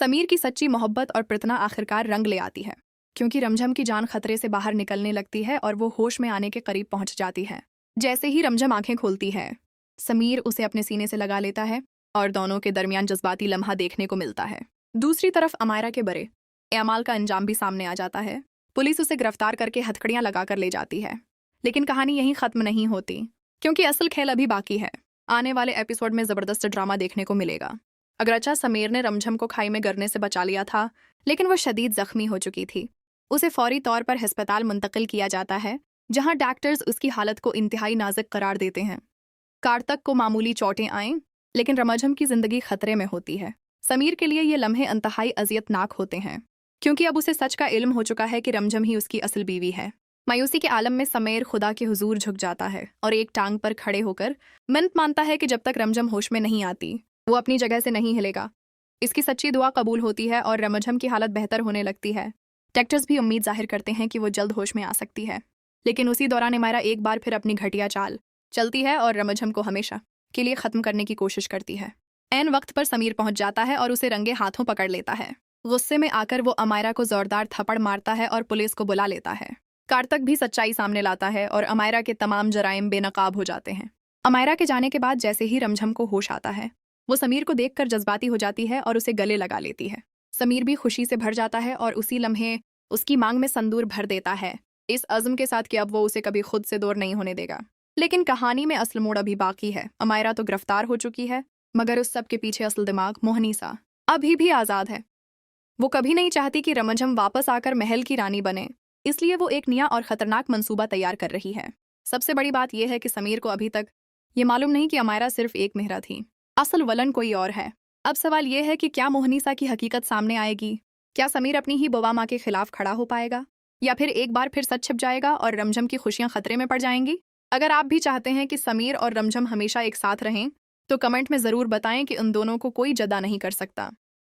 समीर की सच्ची मोहब्बत और प्रार्थना आखिरकार रंग ले आती है, क्योंकि रमझम की जान खतरे से बाहर निकलने लगती है और वो होश में आने के करीब पहुंच जाती है। जैसे ही रमझम आंखें खोलती है, समीर उसे अपने सीने से लगा लेता है और दोनों के दरमियान जज्बाती लम्हा देखने को मिलता है। दूसरी तरफ अमायरा के बड़े एमाल का अंजाम भी सामने आ जाता है। पुलिस उसे गिरफ्तार करके हथकड़ियां लगाकर ले जाती है, लेकिन कहानी यहीं खत्म नहीं होती, क्योंकि असल खेल अभी बाकी है। आने वाले एपिसोड में जबरदस्त ड्रामा देखने को मिलेगा। अगरचा समीर ने रमझम को खाई में गिरने से बचा लिया था, लेकिन वो शदीद जख्मी हो चुकी थी। उसे फौरी तौर पर अस्पताल मुंतकिल किया जाता है, जहां डॉक्टर्स उसकी हालत को इंतहाई नाजुक करार देते हैं। कार्तक को मामूली चोटें आएं, लेकिन रमझम की जिंदगी खतरे में होती है। समीर के लिए ये लम्हे इंतहाई अजियतनाक होते हैं, क्योंकि अब उसे सच का इल्म हो चुका है कि रमझम ही उसकी असल बीवी है। मायूसी के आलम में समीर खुदा के हुजूर झुक जाता है और एक टांग पर खड़े होकर मिन्नत मानता है कि जब तक रमझम होश में नहीं आती, वो अपनी जगह से नहीं हिलेगा। इसकी सच्ची दुआ कबूल होती है और रमझम की हालत बेहतर होने लगती है। डॉक्टर्स भी उम्मीद जाहिर करते हैं कि वो जल्द होश में आ सकती है, लेकिन उसी दौरान अमायरा एक बार फिर अपनी घटिया चाल चलती है और रमझम को हमेशा के लिए खत्म करने की कोशिश करती है। ऐन वक्त पर समीर पहुंच जाता है और उसे रंगे हाथों पकड़ लेता है। गुस्से में आकर वो अमायरा को जोरदार थप्पड़ मारता है और पुलिस को बुला लेता है। कार्तक भी सच्चाई सामने लाता है और अमायरा के तमाम जराइम बेनकाब हो जाते हैं। अमायरा के जाने के बाद जैसे ही रमझम को होश आता है, वो समीर को देखकर जज्बाती हो जाती है और उसे गले लगा लेती है। समीर भी खुशी से भर जाता है और उसी लम्हे उसकी मांग में संदूर भर देता है, इस अज़्म के साथ कि अब वो उसे कभी खुद से दूर नहीं होने देगा। लेकिन कहानी में असल मोड़ अभी बाकी है। अमायरा तो गिरफ्तार हो चुकी है, मगर उस सब के पीछे असल दिमाग मोहनीसा अभी भी आज़ाद है। वो कभी नहीं चाहती कि रमझम वापस आकर महल की रानी बने, इसलिए वो एक नया और खतरनाक मंसूबा तैयार कर रही है। सबसे बड़ी बात यह है कि समीर को अभी तक ये मालूम नहीं कि अमायरा सिर्फ एक मेहरा थी, असल वलन कोई और है। अब सवाल यह है कि क्या मोहनीसा की हकीकत सामने आएगी? क्या समीर अपनी ही बुआ माँ के खिलाफ खड़ा हो पाएगा, या फिर एक बार फिर सच छिप जाएगा और रमझम की खुशियां खतरे में पड़ जाएंगी? अगर आप भी चाहते हैं कि समीर और रमझम हमेशा एक साथ रहें, तो कमेंट में ज़रूर बताएं कि उन दोनों को कोई जदा नहीं कर सकता।